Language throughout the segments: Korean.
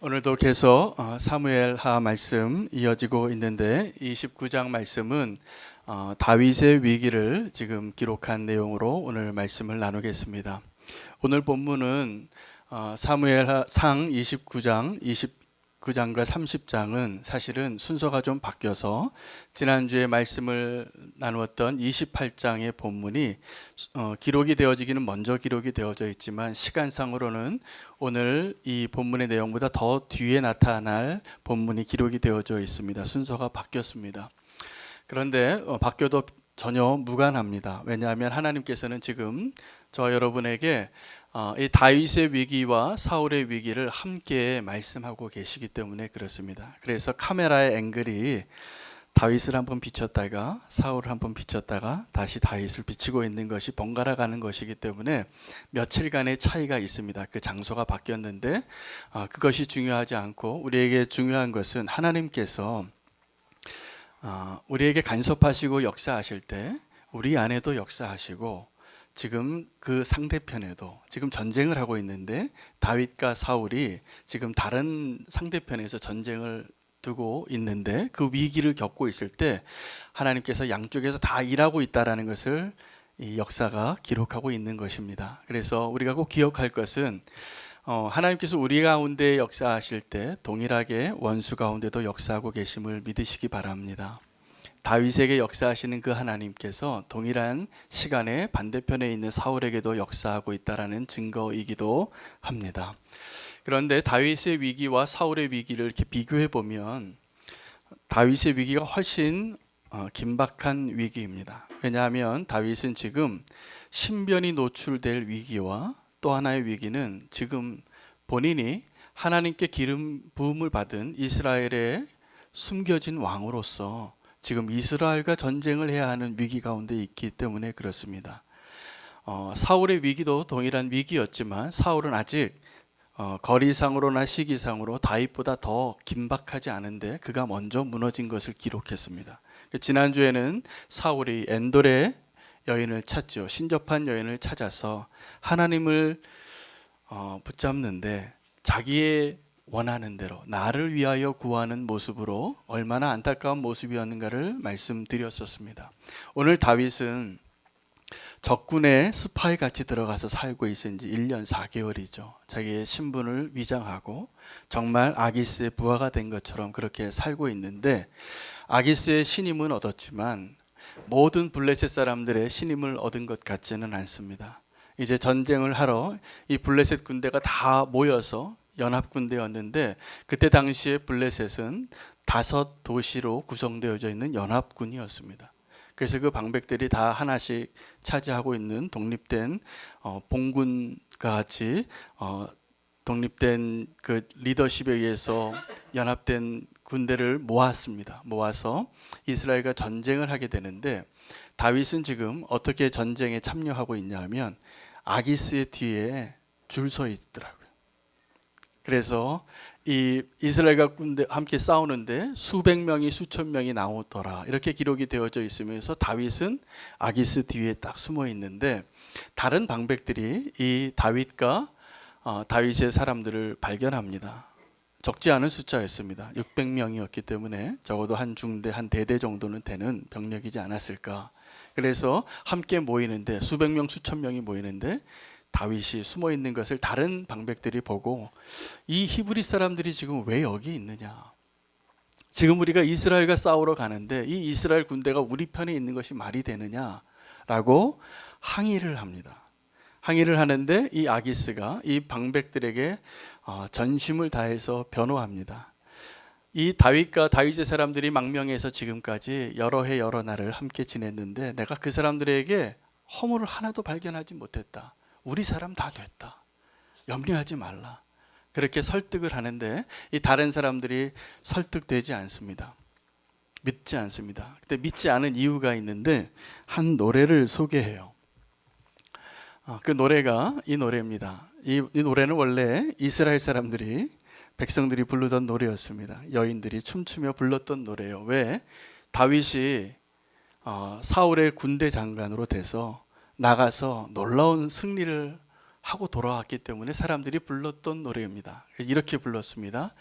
오늘도 계속 사무엘하 말씀 이어지고 있는데 29장 말씀은 다윗의 위기를 지금 기록한 내용으로 오늘 말씀을 나누겠습니다. 오늘 본문은 사무엘상 29장, 29장과 30장은 사실은 순서가 좀 바뀌어서 지난주에 말씀을 나누었던 28장의 본문이 기록이 되어지기는 먼저 기록이 되어져 있지만 시간상으로는 오늘 이 본문의 내용보다 더 뒤에 나타날 본문이 기록이 되어져 있습니다. 순서가 바뀌었습니다. 그런데 바뀌어도 전혀 무관합니다. 왜냐하면 하나님께서는 지금 저 여러분에게 이 다윗의 위기와 사울의 위기를 함께 말씀하고 계시기 때문에 그렇습니다. 그래서 카메라의 앵글이 다윗을 한번 비췄다가 사울을 한번 비췄다가 다시 다윗을 비치고 있는 것이 번갈아 가는 것이기 때문에 며칠간의 차이가 있습니다. 그 장소가 바뀌었는데 그것이 중요하지 않고 우리에게 중요한 것은 하나님께서 우리에게 간섭하시고 역사하실 때 우리 안에도 역사하시고 지금 그 상대편에도 지금 전쟁을 하고 있는데 다윗과 사울이 지금 다른 상대편에서 전쟁을 두고 있는데 그 위기를 겪고 있을 때 하나님께서 양쪽에서 다 일하고 있다라는 것을 이 역사가 기록하고 있는 것입니다. 그래서 우리가 꼭 기억할 것은 하나님께서 우리 가운데 역사하실 때 동일하게 원수 가운데도 역사하고 계심을 믿으시기 바랍니다. 다윗에게 역사하시는 그 하나님께서 동일한 시간에 반대편에 있는 사울에게도 역사하고 있다라는 증거이기도 합니다. 그런데 다윗의 위기와 사울의 위기를 이렇게 비교해 보면 다윗의 위기가 훨씬 긴박한 위기입니다. 왜냐하면 다윗은 지금 신변이 노출될 위기와 또 하나의 위기는 지금 본인이 하나님께 기름 부음을 받은 이스라엘의 숨겨진 왕으로서 지금 이스라엘과 전쟁을 해야 하는 위기 가운데 있기 때문에 그렇습니다. 사울의 위기도 동일한 위기였지만 사울은 아직 거리상으로나 시기상으로 다윗보다 더 긴박하지 않은데 그가 먼저 무너진 것을 기록했습니다. 지난주에는 사울이 엔돌의 여인을 찾죠. 신접한 여인을 찾아서 하나님을 붙잡는데 자기의 원하는 대로 나를 위하여 구하는 모습으로 얼마나 안타까운 모습이었는가를 말씀드렸었습니다. 오늘 다윗은 적군의 스파이 같이 들어가서 살고 있은 지 1년 4개월이죠. 자기의 신분을 위장하고 정말 아기스의 부하가 된 것처럼 그렇게 살고 있는데 아기스의 신임은 얻었지만 모든 블레셋 사람들의 신임을 얻은 것 같지는 않습니다. 이제 전쟁을 하러 이 블레셋 군대가 다 모여서 연합군대였는데 그때 당시에 블레셋은 5도시로 구성되어져 있는 연합군이었습니다. 그래서 그 방백들이 다 하나씩 차지하고 있는 독립된 봉군과 같이 독립된 그 리더십에 의해서 연합된 군대를 모았습니다. 모아서 이스라엘과 전쟁을 하게 되는데 다윗은 지금 어떻게 전쟁에 참여하고 있냐 하면 아기스의 뒤에 줄 서 있더라고요. 그래서 이 이스라엘과 군대 함께 싸우는데 수백 명이 수천 명이 나오더라 이렇게 기록이 되어져 있으면서 다윗은 아기스 뒤에 딱 숨어 있는데 다른 방백들이 이 다윗과 다윗의 사람들을 발견합니다. 적지 않은 숫자였습니다. 600명이었기 때문에 적어도 한 중대 한 대대 정도는 되는 병력이지 않았을까. 그래서 함께 모이는데 수백 명 수천 명이 모이는데 다윗이 숨어 있는 것을 다른 방백들이 보고 이 히브리 사람들이 지금 왜 여기 있느냐, 지금 우리가 이스라엘과 싸우러 가는데 이 이스라엘 군대가 우리 편에 있는 것이 말이 되느냐라고 항의를 합니다. 항의를 하는데 이 아기스가 이 방백들에게 전심을 다해서 변호합니다. 이 다윗과 다윗의 사람들이 망명해서 지금까지 여러 해 여러 날을 함께 지냈는데 내가 그 사람들에게 허물을 하나도 발견하지 못했다. 우리 사람 다 됐다. 염려하지 말라. 그렇게 설득을 하는데 이 다른 사람들이 설득되지 않습니다. 믿지 않습니다. 근데 믿지 않은 이유가 있는데 한 노래를 소개해요. 그 노래가 이 노래입니다. 이 노래는 원래 이스라엘 사람들이 백성들이 부르던 노래였습니다. 여인들이 춤추며 불렀던 노래예요. 왜? 다윗이 사울의 군대 장관으로 돼서 나가서 놀라운 승리를 하고 돌아왔기 때문에 사람들이 불렀던 노래입니다. 이렇게 불렀습니다.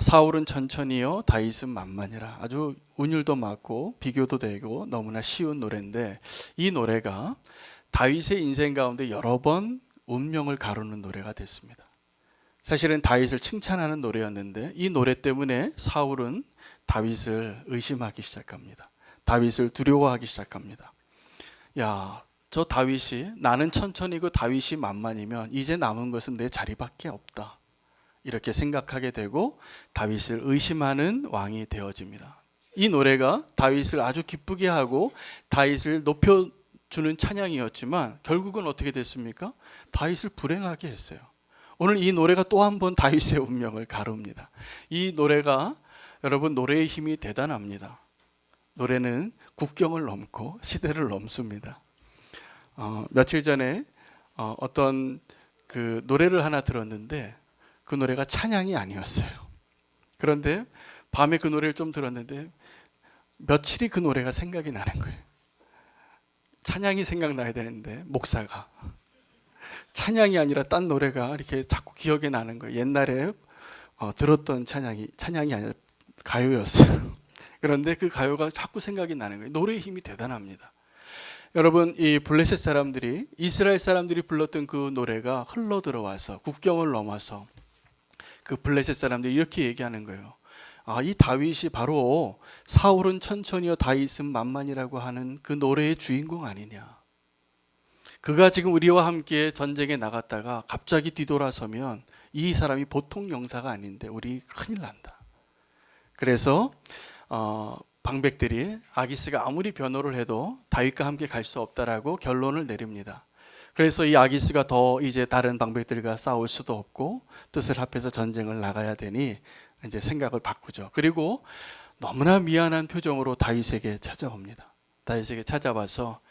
사울은 천천히요, 다윗은 만만이라. 아주 운율도 맞고 비교도 되고 너무나 쉬운 노래인데, 이 노래가 다윗의 인생 가운데 여러 번 운명을 가르는 노래가 됐습니다. 사실은 다윗을 칭찬하는 노래였는데, 이 노래 때문에 사울은 다윗을 의심하기 시작합니다. 다윗을 두려워하기 시작합니다. 야, 저 다윗이, 나는 천천히고 다윗이 만만이면 이제 남은 것은 내 자리밖에 없다, 이렇게 생각하게 되고 다윗을 의심하는 왕이 되어집니다. 이 노래가 다윗을 아주 기쁘게 하고 다윗을 높여주는 찬양이었지만 결국은 어떻게 됐습니까? 다윗을 불행하게 했어요. 오늘 이 노래가 또 한 번 다윗의 운명을 가릅니다. 이 노래가, 여러분, 노래의 힘이 대단합니다. 노래는 국경을 넘고 시대를 넘습니다. 며칠 전에 어떤 그 노래를 하나 들었는데 그 노래가 찬양이 아니었어요. 그런데 밤에 그 노래를 좀 들었는데 며칠이 그 노래가 생각이 나는 거예요. 찬양이 생각나야 되는데 목사가 찬양이 아니라 딴 노래가 이렇게 자꾸 기억에 나는 거예요. 옛날에 들었던 찬양이 아니라 가요였어요. 그런데 그 가요가 자꾸 생각이 나는 거예요. 노래의 힘이 대단합니다. 여러분, 이 블레셋 사람들이, 이스라엘 사람들이 불렀던 그 노래가 흘러 들어와서 국경을 넘어서 그 블레셋 사람들이 이렇게 얘기하는 거예요. 이 다윗이 바로 사울은 천천히요 다윗은 만만이라고 하는 그 노래의 주인공 아니냐. 그가 지금 우리와 함께 전쟁에 나갔다가 갑자기 뒤돌아서면 이 사람이 보통 용사가 아닌데 우리 큰일 난다. 그래서 방백들이 아기스가 아무리 변호를 해도 다윗과 함께 갈 수 없다라고 결론을 내립니다. 그래서 이 아기스가 더 이제 다른 방백들과 싸울 수도 없고 뜻을 합해서 전쟁을 나가야 되니 이제 생각을 바꾸죠. 그리고 너무나 미안한 표정으로 다윗에게 찾아옵니다. 다윗에게 찾아와서,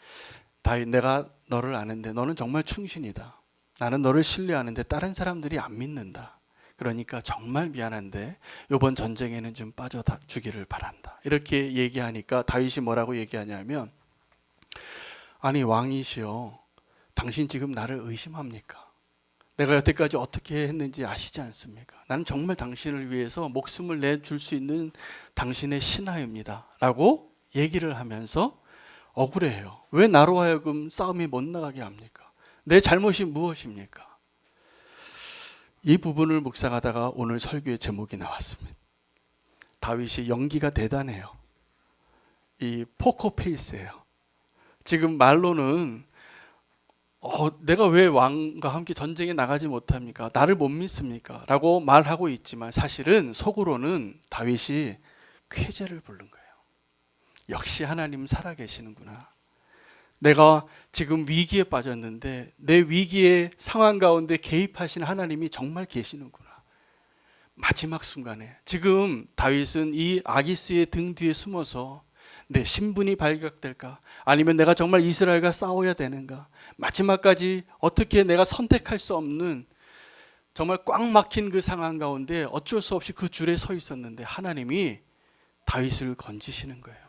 다윗, 내가 너를 아는데 너는 정말 충신이다. 나는 너를 신뢰하는데 다른 사람들이 안 믿는다. 그러니까 정말 미안한데 이번 전쟁에는 좀 빠져주기를 바란다. 이렇게 얘기하니까 다윗이 뭐라고 얘기하냐면, 아니 왕이시여, 당신 지금 나를 의심합니까? 내가 여태까지 어떻게 했는지 아시지 않습니까? 나는 정말 당신을 위해서 목숨을 내줄 수 있는 당신의 신하입니다 라고 얘기를 하면서 억울해해요. 왜 나로 하여금 싸움이 못 나가게 합니까? 내 잘못이 무엇입니까? 이 부분을 묵상하다가 오늘 설교의 제목이 나왔습니다. 다윗이 연기가 대단해요. 이 포커페이스예요. 지금 말로는 내가 왜 왕과 함께 전쟁에 나가지 못합니까? 나를 못 믿습니까? 라고 말하고 있지만 사실은 속으로는 다윗이 쾌재를 부른 거예요. 역시 하나님 살아계시는구나. 내가 지금 위기에 빠졌는데 내 위기의 상황 가운데 개입하신 하나님이 정말 계시는구나. 마지막 순간에 지금 다윗은 이 아기스의 등 뒤에 숨어서 내 신분이 발각될까? 아니면 내가 정말 이스라엘과 싸워야 되는가? 마지막까지 어떻게 내가 선택할 수 없는 정말 꽉 막힌 그 상황 가운데 어쩔 수 없이 그 줄에 서 있었는데 하나님이 다윗을 건지시는 거예요.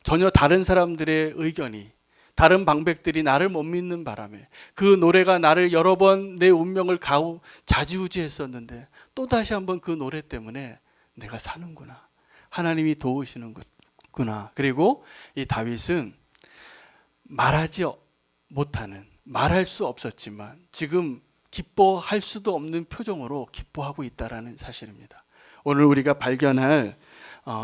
전혀 다른 사람들의 의견이, 다른 방백들이 나를 못 믿는 바람에 그 노래가 나를 여러 번 내 운명을 좌지우지했었는데 또다시 한번 그 노래 때문에 내가 사는구나. 하나님이 도우시는구나. 그리고 이 다윗은 말하지 못하는, 말할 수 없었지만 지금 기뻐할 수도 없는 표정으로 기뻐하고 있다는 사실입니다. 오늘 우리가 발견할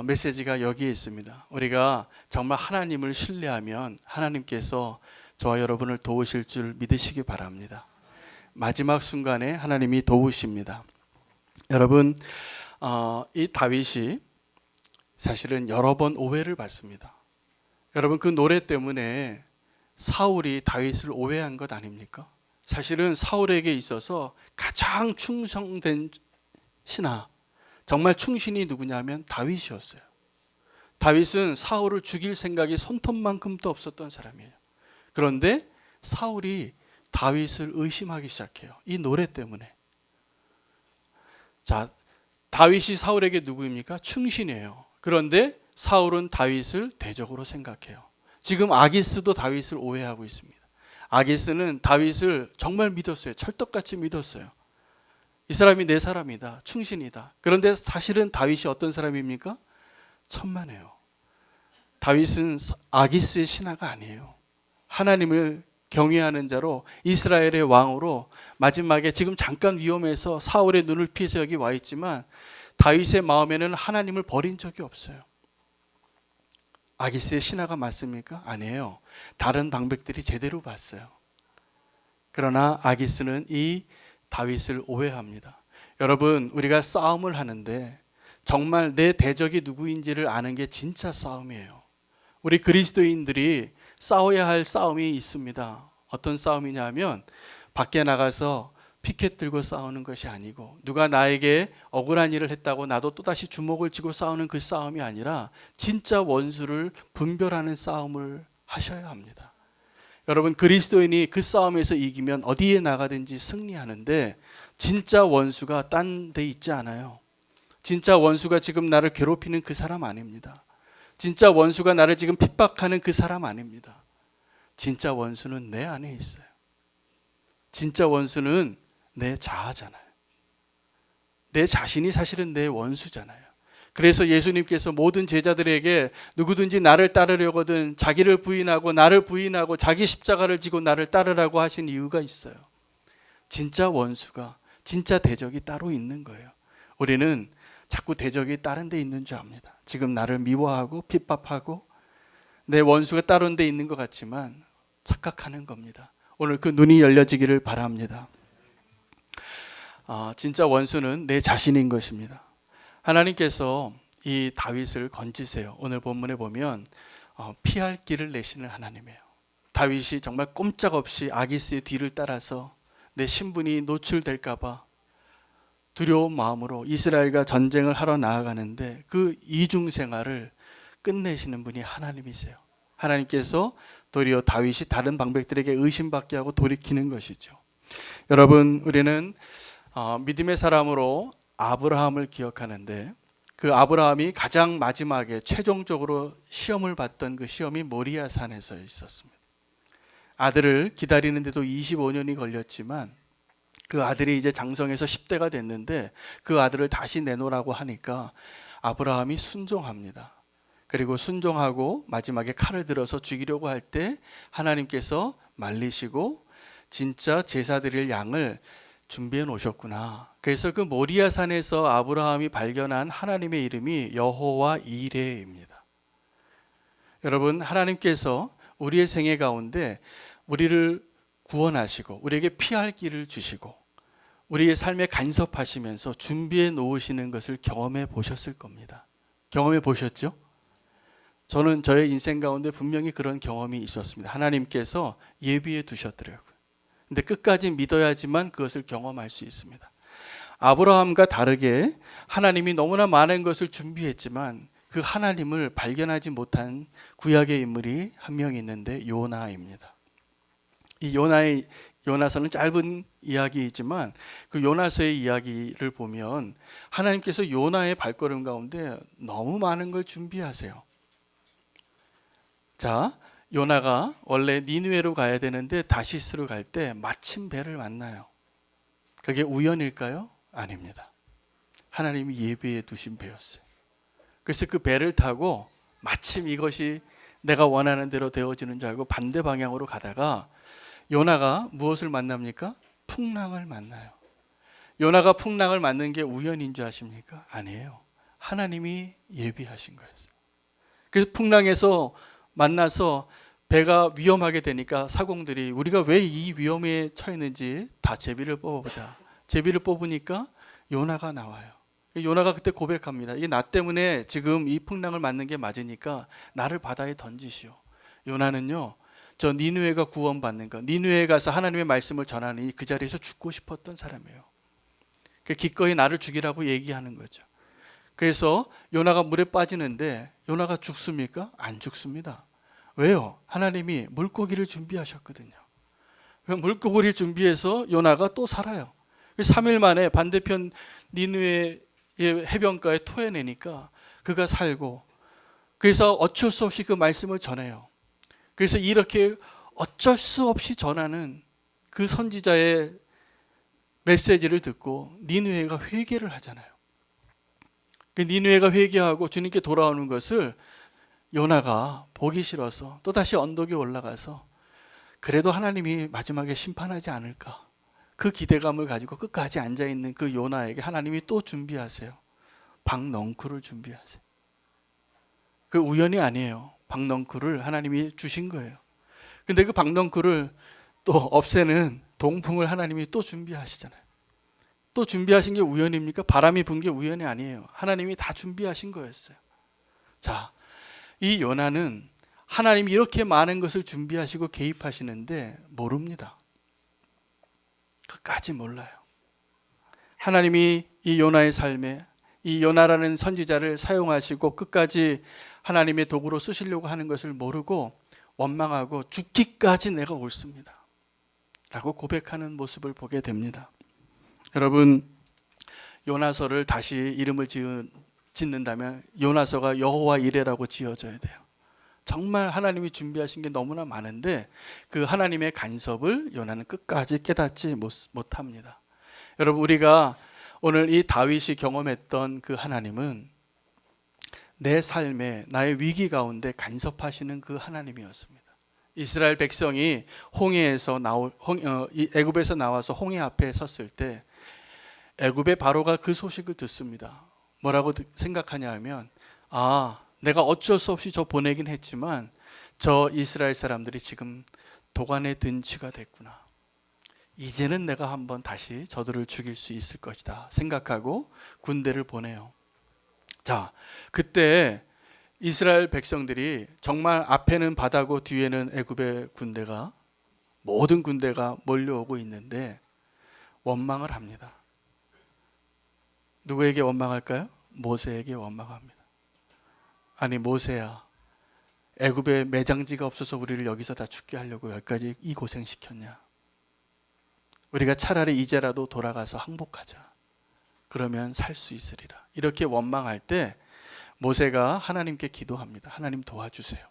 메시지가 여기에 있습니다. 우리가 정말 하나님을 신뢰하면 하나님께서 저와 여러분을 도우실 줄 믿으시기 바랍니다. 마지막 순간에 하나님이 도우십니다. 여러분, 이 다윗이 사실은 여러 번 오해를 받습니다. 여러분, 그 노래 때문에 사울이 다윗을 오해한 것 아닙니까? 사실은 사울에게 있어서 가장 충성된 신하, 정말 충신이 누구냐면 다윗이었어요. 다윗은 사울을 죽일 생각이 손톱만큼도 없었던 사람이에요. 그런데 사울이 다윗을 의심하기 시작해요. 이 노래 때문에. 자, 다윗이 사울에게 누구입니까? 충신이에요. 그런데 사울은 다윗을 대적으로 생각해요. 지금 아기스도 다윗을 오해하고 있습니다. 아기스는 다윗을 정말 믿었어요. 철떡같이 믿었어요. 이 사람이 내 사람이다. 충신이다. 그런데 사실은 다윗이 어떤 사람입니까? 천만에요. 다윗은 아기스의 신하가 아니에요. 하나님을 경외하는 자로 이스라엘의 왕으로 마지막에 지금 잠깐 위험해서 사울의 눈을 피해서 여기 와 있지만 다윗의 마음에는 하나님을 버린 적이 없어요. 아기스의 신하가 맞습니까? 아니에요. 다른 방백들이 제대로 봤어요. 그러나 아기스는 이 다윗을 오해합니다. 여러분, 우리가 싸움을 하는데 정말 내 대적이 누구인지를 아는 게 진짜 싸움이에요. 우리 그리스도인들이 싸워야 할 싸움이 있습니다. 어떤 싸움이냐 하면 밖에 나가서 피켓 들고 싸우는 것이 아니고 누가 나에게 억울한 일을 했다고 나도 또다시 주먹을 쥐고 싸우는 그 싸움이 아니라 진짜 원수를 분별하는 싸움을 하셔야 합니다. 여러분, 그리스도인이 그 싸움에서 이기면 어디에 나가든지 승리하는데 진짜 원수가 딴 데 있지 않아요. 진짜 원수가 지금 나를 괴롭히는 그 사람 아닙니다. 진짜 원수가 나를 지금 핍박하는 그 사람 아닙니다. 진짜 원수는 내 안에 있어요. 진짜 원수는 내 자아잖아요. 내 자신이 사실은 내 원수잖아요. 그래서 예수님께서 모든 제자들에게 누구든지 나를 따르려거든 자기를 부인하고 나를 부인하고 자기 십자가를 지고 나를 따르라고 하신 이유가 있어요. 진짜 원수가, 진짜 대적이 따로 있는 거예요. 우리는 자꾸 대적이 다른 데 있는 줄 압니다. 지금 나를 미워하고 핍박하고 내 원수가 다른 데 있는 것 같지만 착각하는 겁니다. 오늘 그 눈이 열려지기를 바랍니다. 진짜 원수는 내 자신인 것입니다. 하나님께서 이 다윗을 건지세요. 오늘 본문에 보면 피할 길을 내시는 하나님이에요. 다윗이 정말 꼼짝없이 아기스의 뒤를 따라서 내 신분이 노출될까 봐 두려운 마음으로 이스라엘과 전쟁을 하러 나아가는데 그 이중 생활을 끝내시는 분이 하나님이세요. 하나님께서 도리어 다윗이 다른 방백들에게 의심받게 하고 돌이키는 것이죠. 여러분, 우리는 믿음의 사람으로 아브라함을 기억하는데 그 아브라함이 가장 마지막에 최종적으로 시험을 받던 그 시험이 모리아 산에서 있었습니다. 아들을 기다리는데도 25년이 걸렸지만 그 아들이 이제 장성해서 10대가 됐는데 그 아들을 다시 내놓으라고 하니까 아브라함이 순종합니다. 그리고 순종하고 마지막에 칼을 들어서 죽이려고 할 때 하나님께서 말리시고 진짜 제사 드릴 양을 준비해 놓으셨구나. 그래서 그 모리아 산에서 아브라함이 발견한 하나님의 이름이 여호와 이레입니다. 여러분, 하나님께서 우리의 생애 가운데 우리를 구원하시고 우리에게 피할 길을 주시고 우리의 삶에 간섭하시면서 준비해 놓으시는 것을 경험해 보셨을 겁니다. 경험해 보셨죠? 저는 저의 인생 가운데 분명히 그런 경험이 있었습니다. 하나님께서 예비해 두셨더라고요. 근데 끝까지 믿어야지만 그것을 경험할 수 있습니다. 아브라함과 다르게 하나님이 너무나 많은 것을 준비했지만 그 하나님을 발견하지 못한 구약의 인물이 한 명 있는데 요나입니다. 이 요나서는 짧은 이야기이지만 그 요나서의 이야기를 보면 하나님께서 요나의 발걸음 가운데 너무 많은 걸 준비하세요. 자, 요나가 원래 니느웨로 가야 되는데 다시스로 갈 때 마침 배를 만나요. 그게 우연일까요? 아닙니다. 하나님이 예비해 두신 배였어요. 그래서 그 배를 타고 마침 이것이 내가 원하는 대로 되어지는 줄 알고 반대 방향으로 가다가 요나가 무엇을 만납니까? 풍랑을 만나요. 요나가 풍랑을 만난 게 우연인 줄 아십니까? 아니에요. 하나님이 예비하신 거였어요. 그래서 풍랑에서 만나서 배가 위험하게 되니까 사공들이 우리가 왜 이 위험에 처했는지 다 제비를 뽑아보자. 제비를 뽑으니까 요나가 나와요. 요나가 그때 고백합니다. 이게 나 때문에 지금 이 풍랑을 맞는 게 맞으니까 나를 바다에 던지시오. 요나는요, 저 니느웨가 구원받는 거, 니느웨에 가서 하나님의 말씀을 전하니 그 자리에서 죽고 싶었던 사람이에요. 기꺼이 나를 죽이라고 얘기하는 거죠. 그래서 요나가 물에 빠지는데 요나가 죽습니까? 안 죽습니다. 왜요? 하나님이 물고기를 준비하셨거든요. 물고기를 준비해서 요나가 또 살아요. 3일 만에 반대편 니느웨의 해변가에 토해내니까 그가 살고, 그래서 어쩔 수 없이 그 말씀을 전해요. 그래서 이렇게 어쩔 수 없이 전하는 그 선지자의 메시지를 듣고 니느웨가 회개를 하잖아요. 그 니느웨가 회개하고 주님께 돌아오는 것을 요나가 보기 싫어서 또다시 언덕에 올라가서 그래도 하나님이 마지막에 심판하지 않을까, 그 기대감을 가지고 끝까지 앉아있는 그 요나에게 하나님이 또 준비하세요. 박넝쿨을 준비하세요. 그 우연이 아니에요. 박넝쿨을 하나님이 주신 거예요. 근데 그 박넝쿨을 또 없애는 동풍을 하나님이 또 준비하시잖아요. 또 준비하신 게 우연입니까? 바람이 분 게 우연이 아니에요. 하나님이 다 준비하신 거였어요. 자, 이 요나는 하나님이 이렇게 많은 것을 준비하시고 개입하시는데 모릅니다. 끝까지 몰라요. 하나님이 이 요나의 삶에 이 요나라는 선지자를 사용하시고 끝까지 하나님의 도구로 쓰시려고 하는 것을 모르고 원망하고 죽기까지 내가 옳습니다 라고 고백하는 모습을 보게 됩니다. 여러분, 요나서를 다시 이름을 짓는다면 요나서가 여호와 이레라고 지어져야 돼요. 정말 하나님이 준비하신 게 너무나 많은데 그 하나님의 간섭을 요나는 끝까지 깨닫지 못합니다. 여러분, 우리가 오늘 이 다윗이 경험했던 그 하나님은 내 삶에 나의 위기 가운데 간섭하시는 그 하나님이었습니다. 이스라엘 백성이 애굽에서 나와서 홍해 앞에 섰을 때 애굽의 바로가 그 소식을 듣습니다. 뭐라고 생각하냐 하면, 내가 어쩔 수 없이 저 보내긴 했지만 저 이스라엘 사람들이 지금 도관에 든 쥐가 됐구나. 이제는 내가 한번 다시 저들을 죽일 수 있을 것이다 생각하고 군대를 보내요. 자, 그때 이스라엘 백성들이 정말 앞에는 바다고 뒤에는 애굽의 군대가, 모든 군대가 몰려오고 있는데 원망을 합니다. 누구에게 원망할까요? 모세에게 원망합니다. 아니 모세야, 애굽에 매장지가 없어서 우리를 여기서 다 죽게 하려고 여기까지 이 고생시켰냐. 우리가 차라리 이제라도 돌아가서 항복하자. 그러면 살 수 있으리라. 이렇게 원망할 때 모세가 하나님께 기도합니다. 하나님 도와주세요.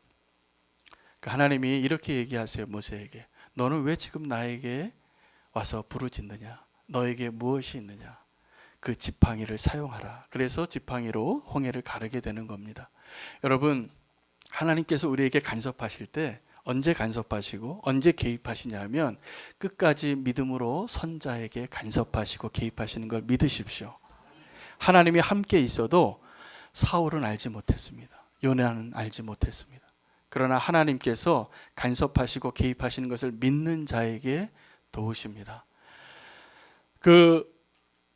하나님이 이렇게 얘기하세요. 모세에게, 너는 왜 지금 나에게 와서 부르짖느냐. 너에게 무엇이 있느냐. 그 지팡이를 사용하라. 그래서 지팡이로 홍해를 가르게 되는 겁니다. 여러분, 하나님께서 우리에게 간섭하실 때 언제 간섭하시고 언제 개입하시냐 하면 끝까지 믿음으로 선자에게 간섭하시고 개입하시는 걸 믿으십시오. 하나님이 함께 있어도 사울은 알지 못했습니다. 요나는 알지 못했습니다. 그러나 하나님께서 간섭하시고 개입하시는 것을 믿는 자에게 도우십니다. 그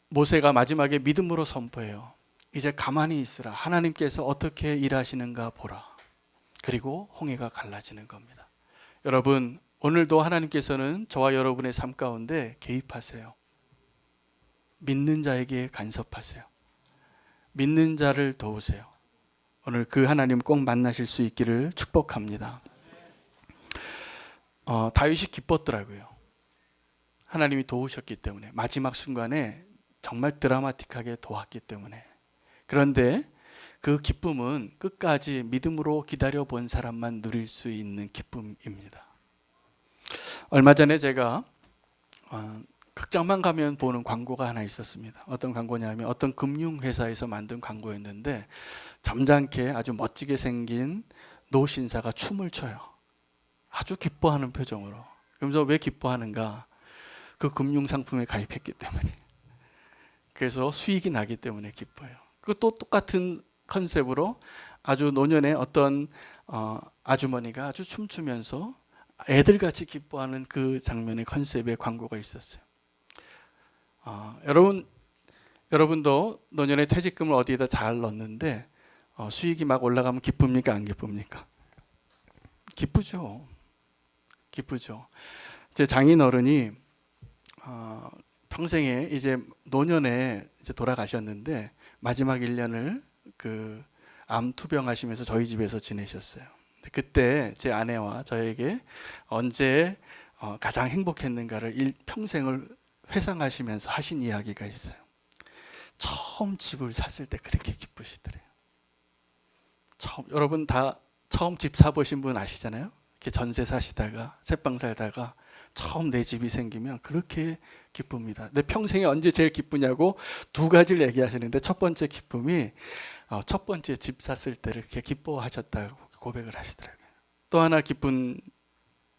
모세가 마지막에 믿음으로 선포해요. 이제 가만히 있으라. 하나님께서 어떻게 일하시는가 보라. 그리고 홍해가 갈라지는 겁니다. 여러분, 오늘도 하나님께서는 저와 여러분의 삶 가운데 개입하세요. 믿는 자에게 간섭하세요. 믿는 자를 도우세요. 오늘 그 하나님 꼭 만나실 수 있기를 축복합니다. 다윗이 기뻤더라고요. 하나님이 도우셨기 때문에, 마지막 순간에 정말 드라마틱하게 도왔기 때문에. 그런데 그 기쁨은 끝까지 믿음으로 기다려본 사람만 누릴 수 있는 기쁨입니다. 얼마 전에 제가 극장만 가면 보는 광고가 하나 있었습니다. 어떤 광고냐면 어떤 금융회사에서 만든 광고였는데 점잖게 아주 멋지게 생긴 노 신사가 춤을 춰요. 아주 기뻐하는 표정으로. 그러면서 왜 기뻐하는가? 그 금융상품에 가입했기 때문에. 그래서 수익이 나기 때문에 기뻐요. 또 똑같은 컨셉으로 아주 노년의 어떤 아주머니가 아주 춤추면서 애들같이 기뻐하는 그 장면의 컨셉의 광고가 있었어요. 여러분도 노년의 퇴직금을 어디에다 잘 넣었는데 수익이 막 올라가면 기쁩니까? 안 기쁩니까? 기쁘죠. 기쁘죠. 제 장인어른이 평생에 이제 노년에 이제 돌아가셨는데 마지막 1년을 그 암 투병하시면서 저희 집에서 지내셨어요. 그때 제 아내와 저에게 언제 가장 행복했는가를 평생을 회상하시면서 하신 이야기가 있어요. 처음 집을 샀을 때 그렇게 기쁘시더래요. 여러분 다 처음 집 사보신 분 아시잖아요. 이렇게 전세 사시다가 새빵 살다가 처음 내 집이 생기면 그렇게 기쁩니다. 내 평생에 언제 제일 기쁘냐고 두 가지를 얘기하시는데 첫 번째 기쁨이 첫 번째 집 샀을 때를 이렇게 기뻐하셨다고 고백을 하시더라고요. 또 하나 기쁜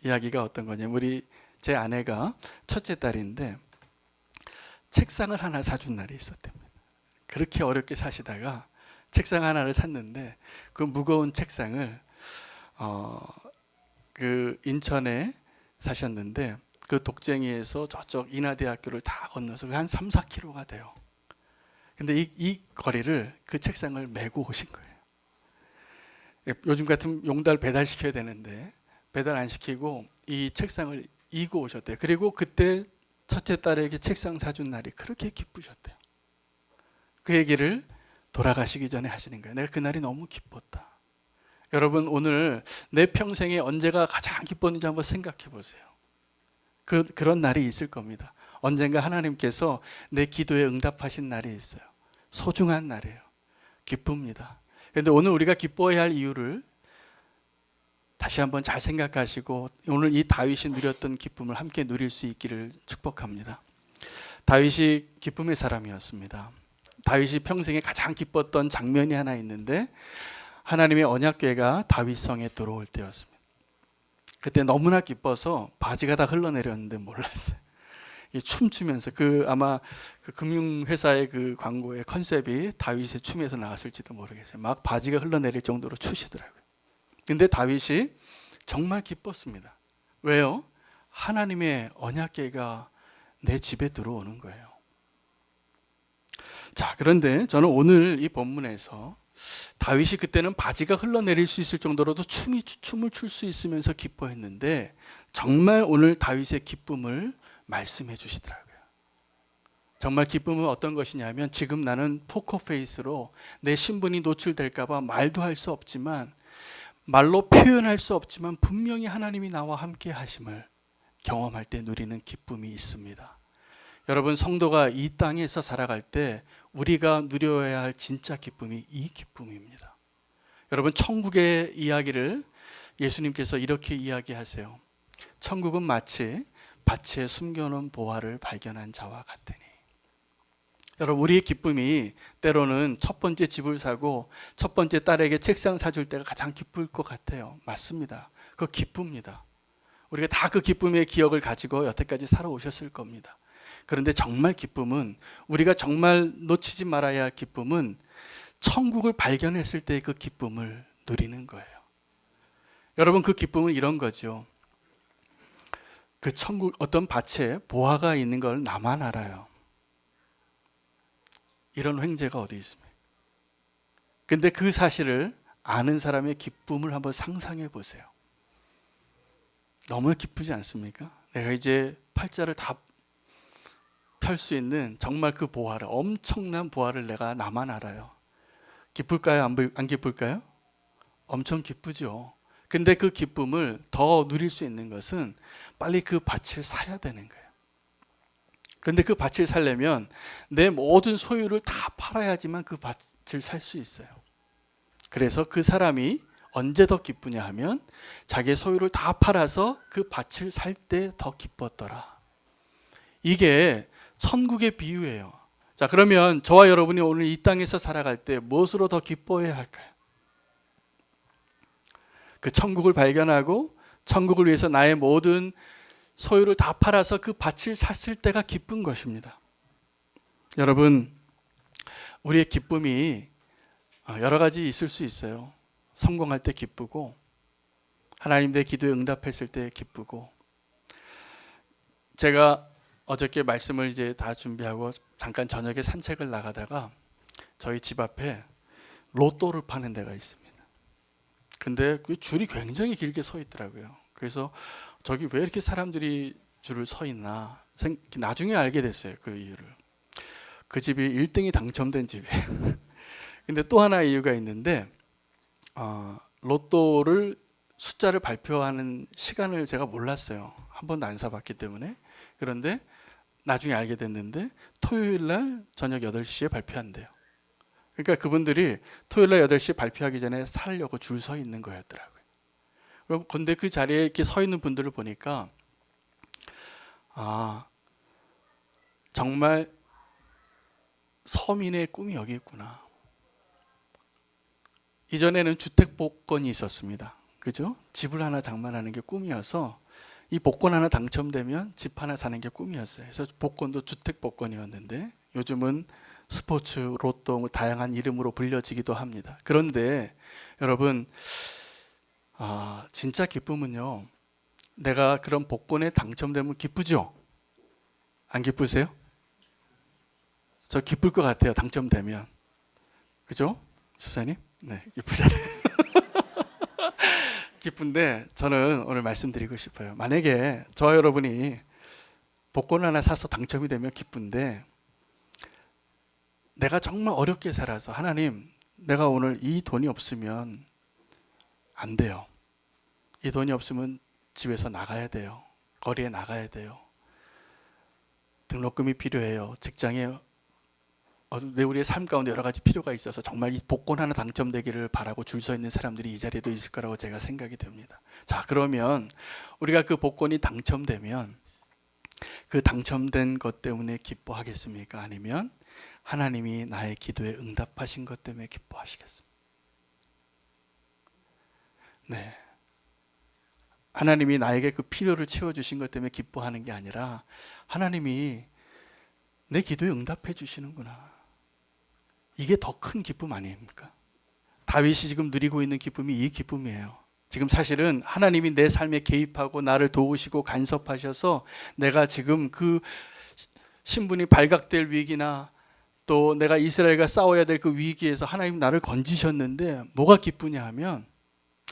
이야기가 어떤 거냐면 제 아내가 첫째 딸인데 책상을 하나 사준 날이 있었답니다. 그렇게 어렵게 사시다가 책상 하나를 샀는데 그 무거운 책상을 그 인천에 사셨는데 그 독쟁이에서 저쪽 인하대학교를 다 건너서 한 3, 4km가 돼요. 근데 이 거리를 그 책상을 메고 오신 거예요. 요즘 같은 용달 배달시켜야 되는데 배달 안 시키고 이 책상을 이고 오셨대요. 그리고 그때 첫째 딸에게 책상 사준 날이 그렇게 기쁘셨대요. 그 얘기를 돌아가시기 전에 하시는 거예요. 내가 그날이 너무 기뻤다. 여러분 오늘 내 평생에 언제가 가장 기뻤는지 한번 생각해 보세요. 그런 날이 있을 겁니다. 언젠가 하나님께서 내 기도에 응답하신 날이 있어요. 소중한 날이에요. 기쁩니다. 그런데 오늘 우리가 기뻐해야 할 이유를 다시 한번 잘 생각하시고 오늘 이 다윗이 누렸던 기쁨을 함께 누릴 수 있기를 축복합니다. 다윗이 기쁨의 사람이었습니다. 다윗이 평생에 가장 기뻤던 장면이 하나 있는데 하나님의 언약궤가 다윗성에 들어올 때였습니다. 그때 너무나 기뻐서 바지가 다 흘러내렸는데 몰랐어요. 춤추면서 아마 그 금융회사의 그 광고의 컨셉이 다윗의 춤에서 나왔을지도 모르겠어요. 막 바지가 흘러내릴 정도로 추시더라고요. 근데 다윗이 정말 기뻤습니다. 왜요? 하나님의 언약궤가 내 집에 들어오는 거예요. 자, 그런데 저는 오늘 이 본문에서 다윗이 그때는 바지가 흘러내릴 수 있을 정도로도 춤을 출 수 있으면서 기뻐했는데 정말 오늘 다윗의 기쁨을 말씀해 주시더라고요. 정말 기쁨은 어떤 것이냐면 지금 나는 포커페이스로 내 신분이 노출될까 봐 말도 할 수 없지만 말로 표현할 수 없지만 분명히 하나님이 나와 함께 하심을 경험할 때 누리는 기쁨이 있습니다. 여러분 성도가 이 땅에서 살아갈 때 우리가 누려야 할 진짜 기쁨이 이 기쁨입니다. 여러분 천국의 이야기를 예수님께서 이렇게 이야기하세요. 천국은 마치 밭에 숨겨놓은 보화를 발견한 자와 같으니. 여러분 우리의 기쁨이 때로는 첫 번째 집을 사고 첫 번째 딸에게 책상 사줄 때가 가장 기쁠 것 같아요. 맞습니다. 그거 기쁩니다. 우리가 다 그 기쁨의 기억을 가지고 여태까지 살아오셨을 겁니다. 그런데 정말 기쁨은 우리가 정말 놓치지 말아야 할 기쁨은 천국을 발견했을 때 그 기쁨을 누리는 거예요. 여러분 그 기쁨은 이런 거죠. 그 천국 어떤 밭에 보화가 있는 걸 나만 알아요. 이런 횡재가 어디 있습니까? 근데 그 사실을 아는 사람의 기쁨을 한번 상상해 보세요. 너무 기쁘지 않습니까? 내가 이제 팔자를 다 펼 수 있는 정말 그 보화를 엄청난 보화를 나만 알아요. 기쁠까요? 안 기쁠까요? 엄청 기쁘죠. 근데 그 기쁨을 더 누릴 수 있는 것은 빨리 그 밭을 사야 되는 거예요. 그런데 그 밭을 살려면 내 모든 소유를 다 팔아야지만 그 밭을 살 수 있어요. 그래서 그 사람이 언제 더 기쁘냐 하면 자기의 소유를 다 팔아서 그 밭을 살 때 더 기뻤더라. 이게 천국의 비유예요. 자, 그러면 저와 여러분이 오늘 이 땅에서 살아갈 때 무엇으로 더 기뻐해야 할까요? 그 천국을 발견하고 천국을 위해서 나의 모든 소유를 다 팔아서 그 밭을 샀을 때가 기쁜 것입니다. 여러분, 우리의 기쁨이 여러 가지 있을 수 있어요. 성공할 때 기쁘고 하나님 내 기도에 응답했을 때 기쁘고. 제가 어저께 말씀을 이제 다 준비하고 잠깐 저녁에 산책을 나가다가 저희 집 앞에 로또를 파는 데가 있습니다. 근데 그 줄이 굉장히 길게 서 있더라고요. 그래서 저기 왜 이렇게 사람들이 줄을 서 있나 나중에 알게 됐어요. 그 이유를. 그 집이 1등이 당첨된 집이에요. 근데 또 하나 이유가 있는데 로또를 숫자를 발표하는 시간을 제가 몰랐어요. 한 번도 안 사봤기 때문에. 그런데 나중에 알게 됐는데 토요일 날 저녁 8시에 발표한대요. 그러니까 그분들이 토요일 날 8시에 발표하기 전에 사려고 줄 서 있는 거였더라고요. 근데 그 자리에 이렇게 서 있는 분들을 보니까 정말 서민의 꿈이 여기 있구나. 이전에는 주택 복권이 있었습니다. 그죠? 집을 하나 장만하는 게 꿈이어서 이 복권 하나 당첨되면 집 하나 사는 게 꿈이었어요. 그래서 복권도 주택 복권이었는데 요즘은 스포츠, 로또 다양한 이름으로 불려지기도 합니다. 그런데 여러분, 진짜 기쁨은요, 내가 그런 복권에 당첨되면 기쁘죠? 안 기쁘세요? 저 기쁠 것 같아요. 당첨되면. 그죠? 수사님? 네, 기쁘잖아요. 기쁜데 저는 오늘 말씀드리고 싶어요. 만약에 저와 여러분이 복권 하나 사서 당첨이 되면 기쁜데, 내가 정말 어렵게 살아서 하나님, 내가 오늘 이 돈이 없으면 안 돼요. 이 돈이 없으면 집에서 나가야 돼요. 거리에 나가야 돼요. 등록금이 필요해요. 직장에 우리의 삶 가운데 여러 가지 필요가 있어서 정말 이 복권 하나 당첨되기를 바라고 줄 서 있는 사람들이 이 자리에도 있을 거라고 제가 생각이 됩니다. 자, 그러면 우리가 그 복권이 당첨되면 그 당첨된 것 때문에 기뻐하겠습니까? 아니면 하나님이 나의 기도에 응답하신 것 때문에 기뻐하시겠습니까? 네. 하나님이 나에게 그 필요를 채워주신 것 때문에 기뻐하는 게 아니라 하나님이 내 기도에 응답해 주시는구나. 이게 더 큰 기쁨 아닙니까? 다윗이 지금 누리고 있는 기쁨이 이 기쁨이에요. 지금 사실은 하나님이 내 삶에 개입하고 나를 도우시고 간섭하셔서 내가 지금 그 신분이 발각될 위기나 또 내가 이스라엘과 싸워야 될 그 위기에서 하나님 나를 건지셨는데 뭐가 기쁘냐 하면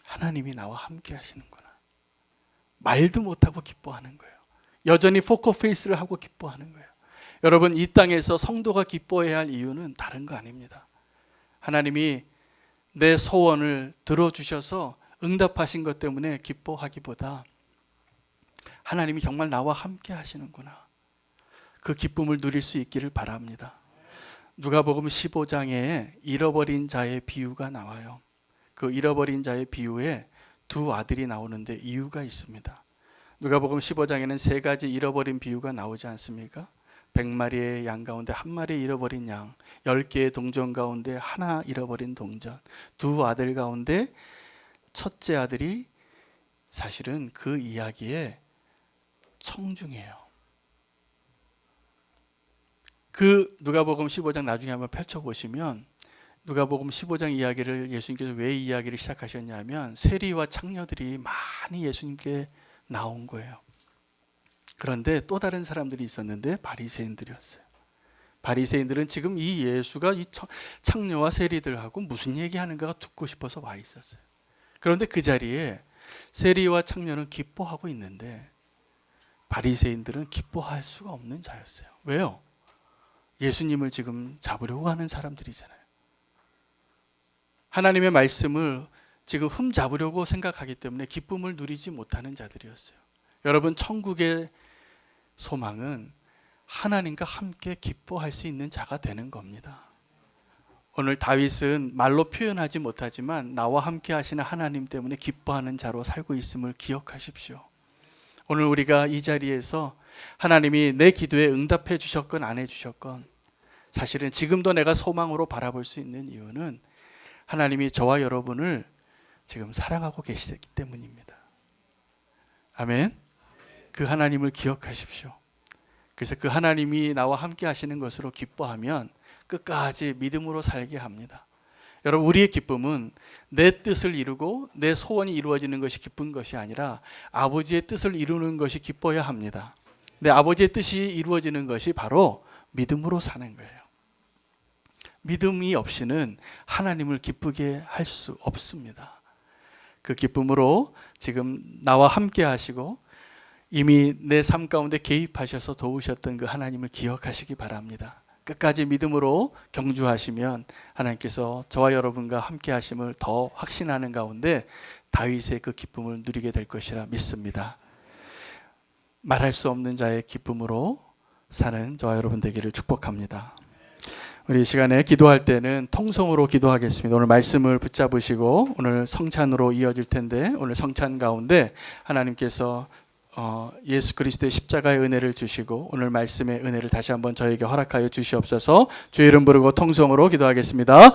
하나님이 나와 함께 하시는구나. 말도 못하고 기뻐하는 거예요. 여전히 포커페이스를 하고 기뻐하는 거예요. 여러분, 이 땅에서 성도가 기뻐해야 할 이유는 다른 거 아닙니다. 하나님이 내 소원을 들어주셔서 응답하신 것 때문에 기뻐하기보다 하나님이 정말 나와 함께 하시는구나. 그 기쁨을 누릴 수 있기를 바랍니다. 누가복음 15장에 잃어버린 자의 비유가 나와요. 그 잃어버린 자의 비유에 두 아들이 나오는데 이유가 있습니다. 누가복음 15장에는 세 가지 잃어버린 비유가 나오지 않습니까? 100마리의 양 가운데 한 마리 잃어버린 양, 10개의 동전 가운데 하나 잃어버린 동전, 두 아들 가운데 첫째 아들이 사실은 그 이야기의 청중이에요. 그 누가복음 15장 나중에 한번 펼쳐보시면 누가복음 15장 이야기를 예수님께서 왜 이야기를 시작하셨냐면 세리와 창녀들이 많이 예수님께 나온 거예요. 그런데 또 다른 사람들이 있었는데 바리새인들이었어요. 바리새인들은 지금 이 예수가 이 창녀와 세리들하고 무슨 얘기하는가가 듣고 싶어서 와 있었어요. 그런데 그 자리에 세리와 창녀는 기뻐하고 있는데 바리새인들은 기뻐할 수가 없는 자였어요. 왜요? 예수님을 지금 잡으려고 하는 사람들이잖아요. 하나님의 말씀을 지금 흠잡으려고 생각하기 때문에 기쁨을 누리지 못하는 자들이었어요. 여러분, 천국의 소망은 하나님과 함께 기뻐할 수 있는 자가 되는 겁니다. 오늘 다윗은 말로 표현하지 못하지만 나와 함께 하시는 하나님 때문에 기뻐하는 자로 살고 있음을 기억하십시오. 오늘 우리가 이 자리에서 하나님이 내 기도에 응답해 주셨건 안 해 주셨건 사실은 지금도 내가 소망으로 바라볼 수 있는 이유는 하나님이 저와 여러분을 지금 사랑하고 계시기 때문입니다. 아멘. 그 하나님을 기억하십시오. 그래서 그 하나님이 나와 함께 하시는 것으로 기뻐하면 끝까지 믿음으로 살게 합니다. 여러분, 우리의 기쁨은 내 뜻을 이루고 내 소원이 이루어지는 것이 기쁜 것이 아니라 아버지의 뜻을 이루는 것이 기뻐야 합니다. 내 아버지의 뜻이 이루어지는 것이 바로 믿음으로 사는 거예요. 믿음이 없이는 하나님을 기쁘게 할 수 없습니다. 그 기쁨으로 지금 나와 함께 하시고 이미 내 삶 가운데 개입하셔서 도우셨던 그 하나님을 기억하시기 바랍니다. 끝까지 믿음으로 경주하시면 하나님께서 저와 여러분과 함께 하심을 더 확신하는 가운데 다윗의 그 기쁨을 누리게 될 것이라 믿습니다. 말할 수 없는 자의 기쁨으로 사는 저와 여러분 되기를 축복합니다. 우리 이 시간에 기도할 때는 통성으로 기도하겠습니다. 오늘 말씀을 붙잡으시고 오늘 성찬으로 이어질 텐데 오늘 성찬 가운데 하나님께서 예수 그리스도의 십자가의 은혜를 주시고 오늘 말씀의 은혜를 다시 한번 저에게 허락하여 주시옵소서. 주의 이름 부르고 통성으로 기도하겠습니다.